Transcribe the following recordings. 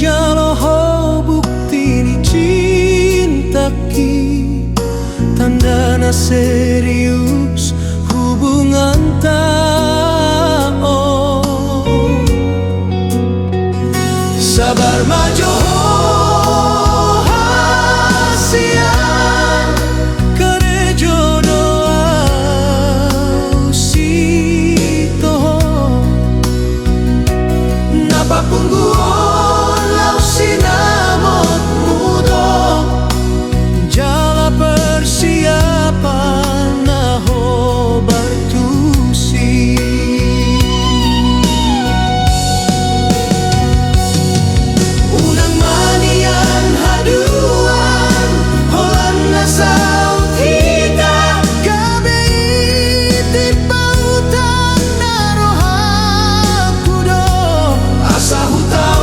Jaloho bukti ni cinta ki, tandana serius hubungan tao. Sabar majo hasia kare jodoh si toho napa pungguon lau sinamot mudo jala persiapan naho bartusi. Unang manian haduan holan na saut hita gabe iti pautan naroha kudo asa hutaw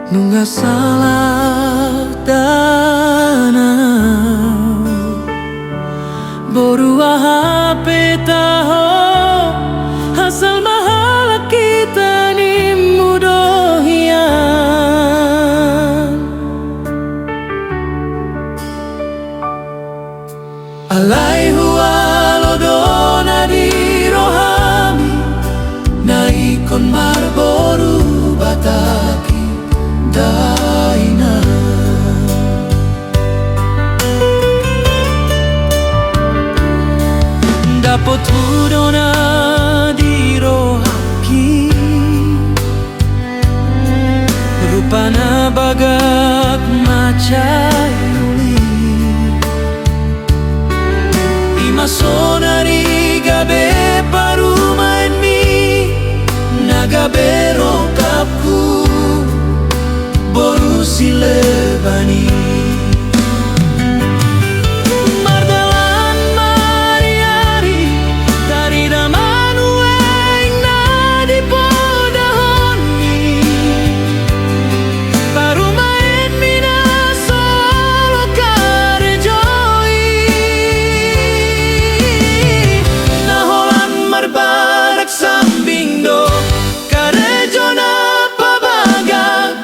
nunggah salah tanah boru hape taho asal mahala kita ni mudohian alai hualodona di rohami naikon marboru bataki daina dapot hudona di rohaki rupana bagak macai uli imasonari gabe parumain mi nagabe rokapku boru silebani mardalan mariari dari damanu eng nadi podahoni parumain mina solo karejoi naholan marbarak sambing do karejona pabagak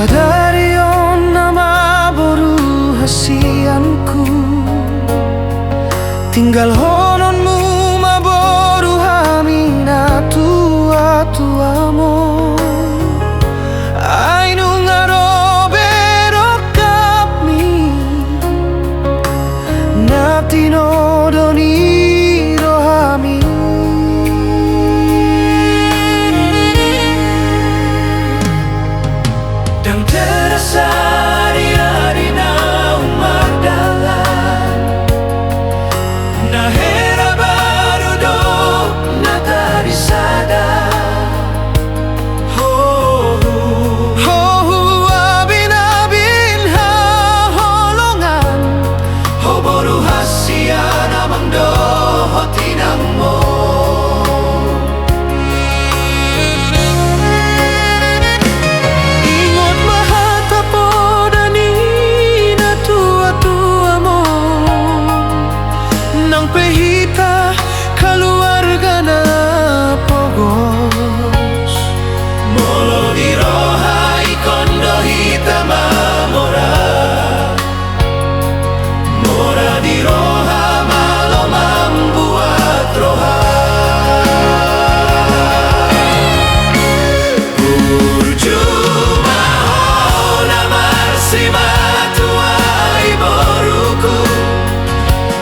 Sadarion nama boru hasianku tinggal hononmu maboru hamina tua-tuamo ainu ngarobe rokapmi natino doni rohami dan terasa hari-hari na umardalan na hera baru do na tarisada ho abin-abin ha holongan ho boru hasia nama pehita keluarga na pogos molo di roha ikondo hita mamora mora di roha malo membuat roha Burjuma hona marsima tuai boruku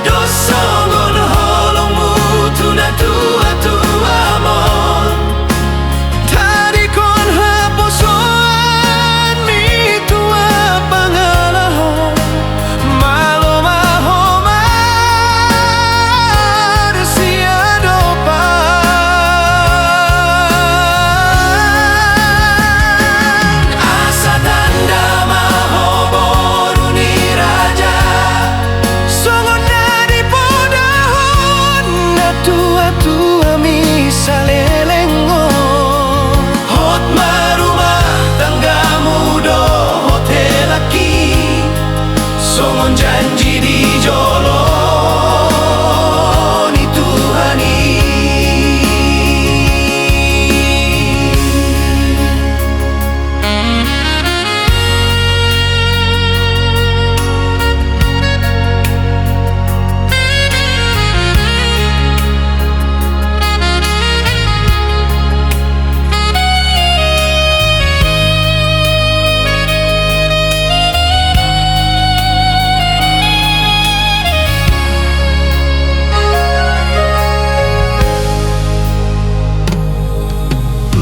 dosongon holongmu tuna tua tua mon tadi kon haposoan mi tua pangalaho malo mahomar siadopan asa tanda mahoboru ni raja songon nadi podahon na tua tua misalelengo hot marumah tanggamu do hotel laki songon janji di jolo ni Tuhani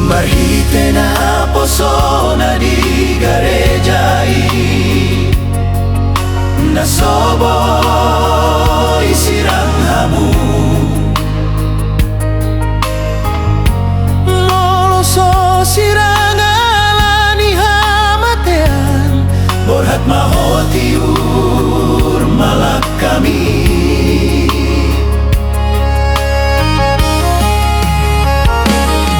Marhitena posona di garejai nasobo isirang hamu moloso sirang alani hamatean borhat mahotiur malak kami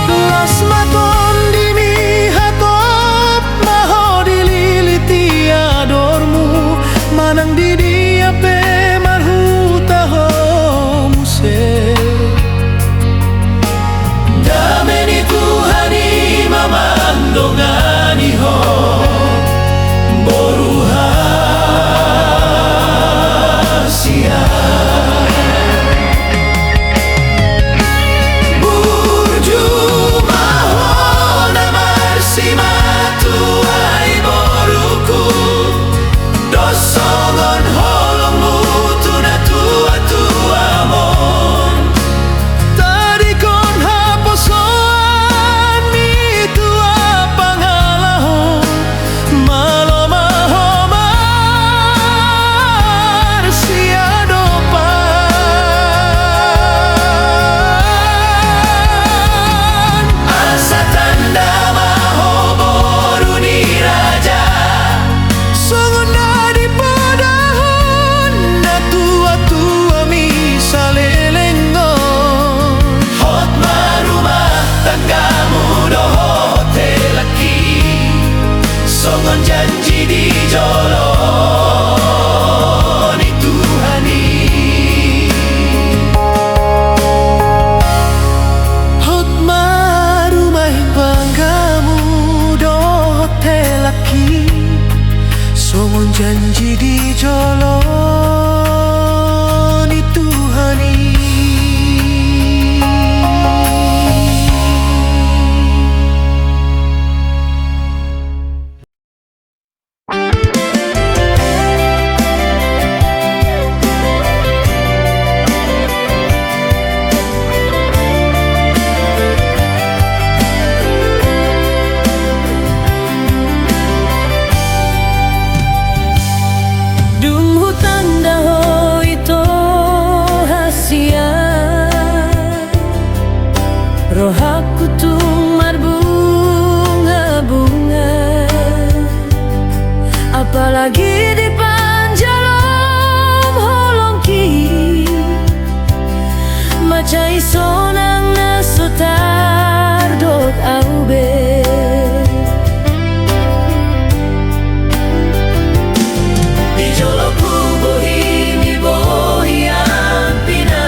Lasmaton dimi hatop maho dililiti adormu manang di dia pe marhuta homuse dameni Tuhani mamandongani ho boruha sia Burjuma hona marsima tuai boruku dosongon holongmu tuna tua tua mon tadi kon haposoan mi tua pangalaho malo mahomar siadopan asa tanda mahoboru ni raja songon nadi podahon na tua tua misalelengo hot marumah tanggamu do hotel laki songon janji di jolo ni Tuhani hot marumah banggamu do hotel laki songon janji di jolo ni Tuhani Dung hutan daho ito hasia rohaku tumar bunga-bunga apalagi di panjalom holongki macai sonang nasotar dot aube di jolo ku bohi mi bohi ampina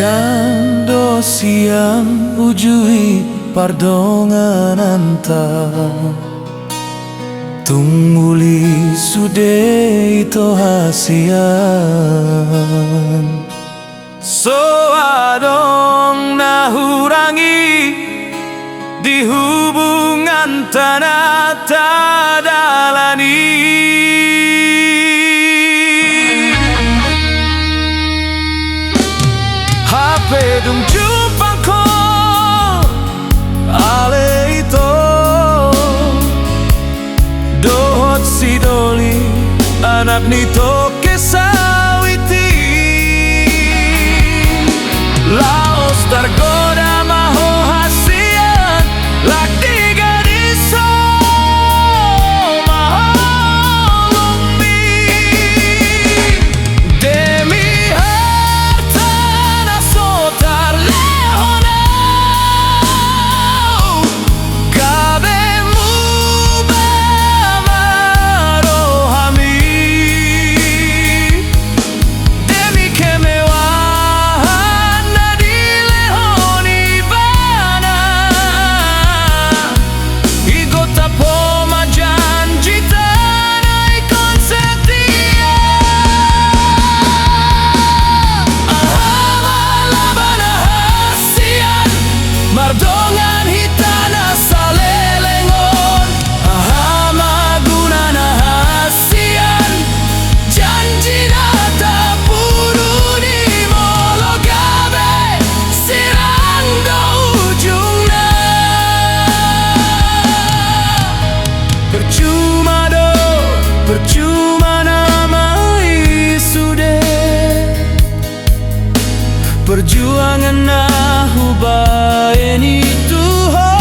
Dan dosian ujui pardongan antar tungguli sude ito hasian. So adong nahurangi di hubungan tanah tadalani. HP dung jumpa ko ale ito dohot si Doli anak nito kesawiti laos tergoda maho hasian lak tiga diso maho lumbi demi harta nasotar lehona kabe mu bamarohami demi kemewahan nadi lehoni bana igota poma janji tanai konsetia ahamalabana hasian mardongan hitana salelengon ahamagunana hasian janji nata puruni mologabe siranggo ujungna percuma nama isude perjuangan nahu baen itu ho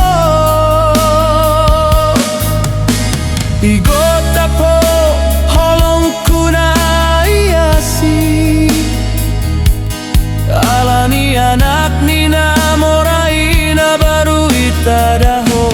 igota po holong kuna iasi alani anak nina moraina baru itadaho.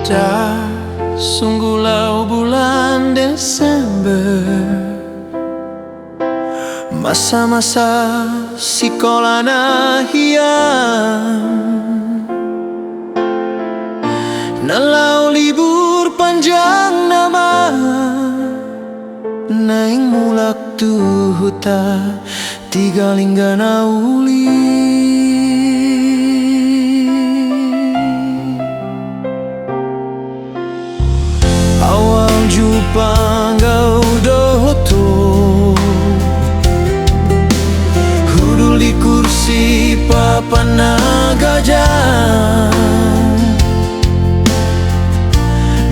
Dah sungguhlah bulan Desember, masa-masa sekolah nahian, nalau libur panjang nama naing mulak tu huta tiga lingga nauli. Awal jumpa ngau doto hudul di kursi papan gajah,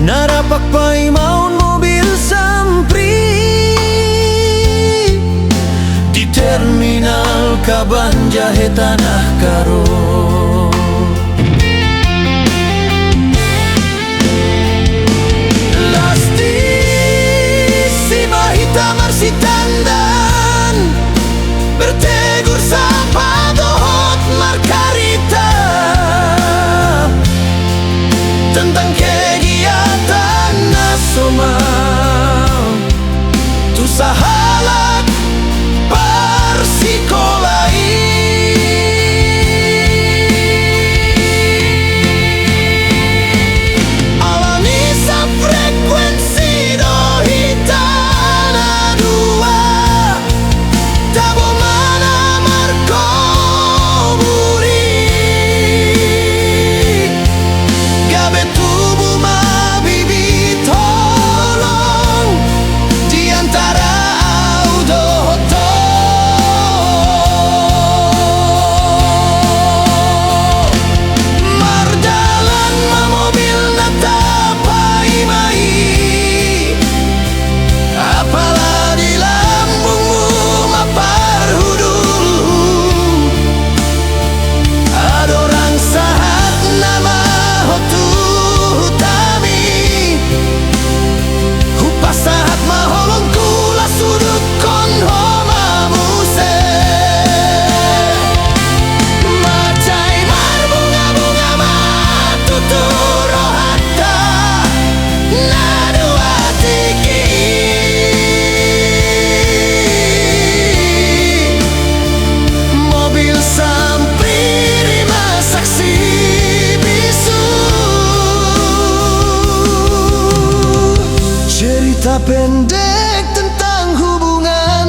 narapak pai maun mobil sampri di terminal Kabanjahe Tanah Karo. Lasti si mahita marsitandan bertegur sapa dohot markarita tentang kegiatan nasional tu sahalat persikolai. Alami sa frekuensi dohitana dua tabo mana marko buri gabe tubuh mabibi tolong di antara audoto mardalan mamobil natapai mai apalah di lambungmu mapar hudul adorang sahat nama hotu hutami hupas sahat maholong kula sudut kon homa muse macai marbunga-bunga matuturo hatta nadua tiki mobil sampiri saksi bisu cerita pendek tentang hubungan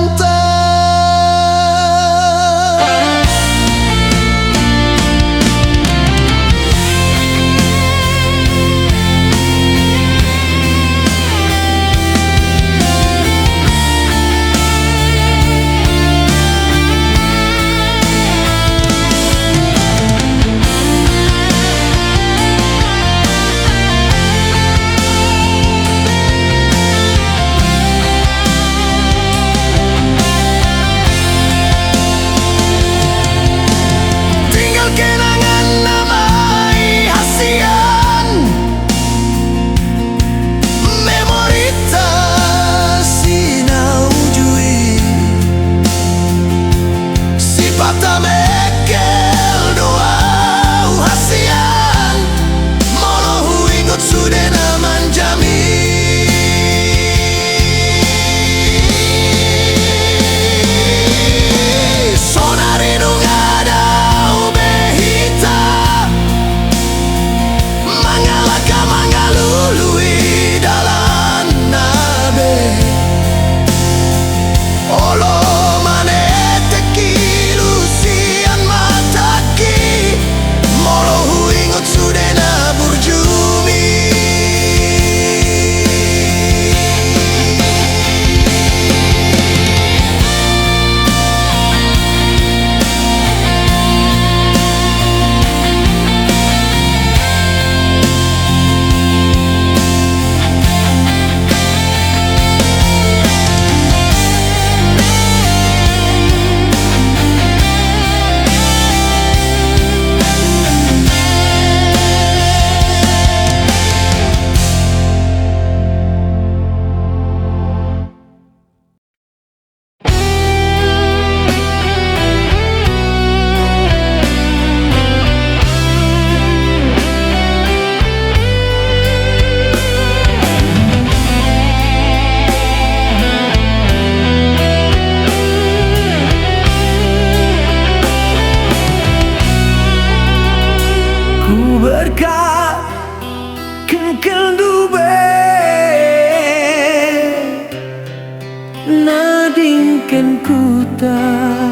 kota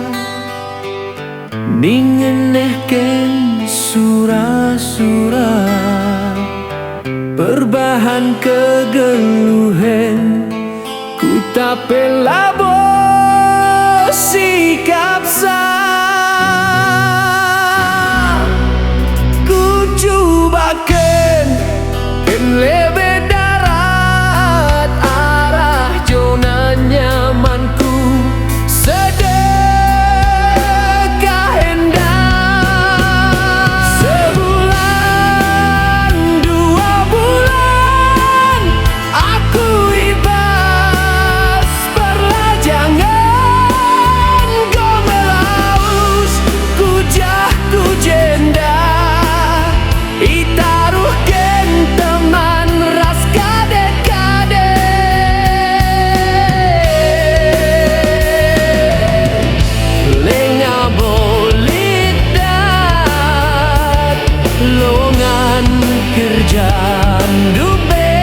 ningenehken sura-sura perbahan kegeluhen ku tapelabo sikap ku cobakan lebih darat arah zona nyamanku sedekah hendak sebulan 2 bulan aku ibas perlajangan gomelaus kujah ku jenda itaruh teman ras kade-kade lenga bolit dat longan kerjaan dube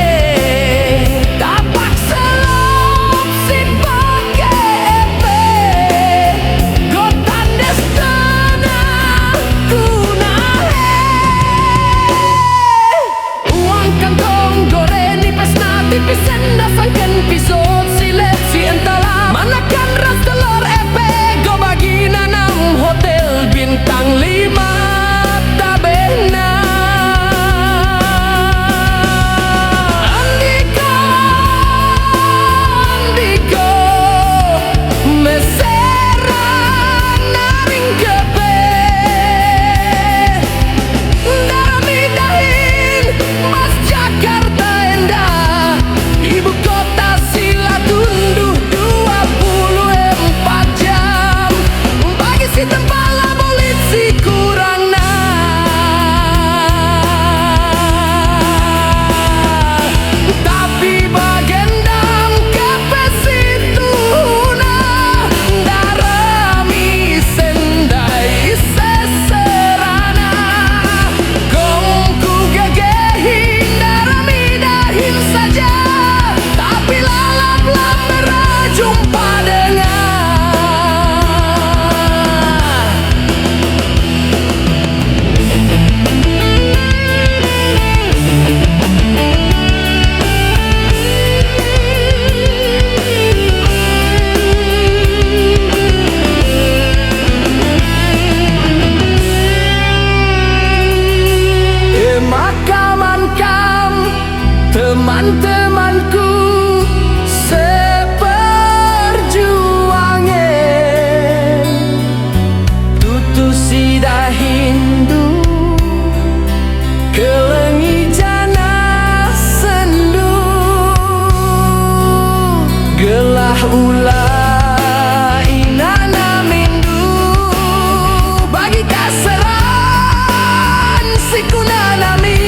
tapak selop si pake epe gotan destana kunahe uang kantong goreng nipis natipis endasangkan pisau silet si entala manakan ras telur epe go bagi nanam hotel bintang 5 tabena andiko andiko mesera naring kepe daramidahin mas Jakarta endah ibu kota sila tunduh 24 jam bagi si tempala bolit si kurang tapi bagendam kepesituna darami sendai seserana kongku gegehin darami dahin saja tapi lalap-lap berjumpa dengan Makaman teman-temanku seperjuangan tutu sida Hindu kelengi jana sendu gelah ulah inana mindu bagi kasaran si kunanami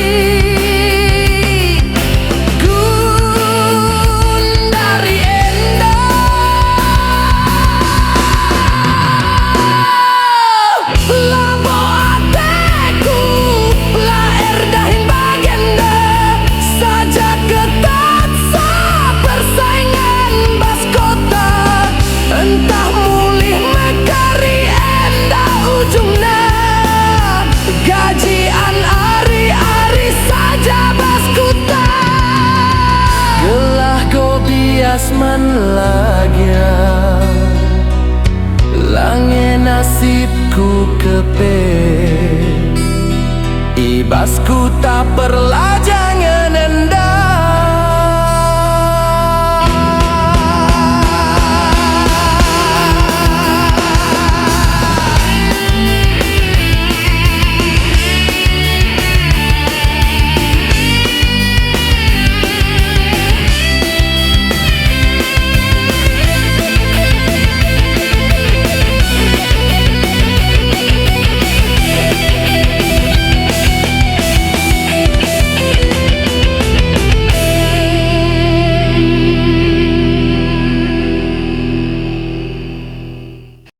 asman lagya lange nasibku kepe ibasku tak perlajan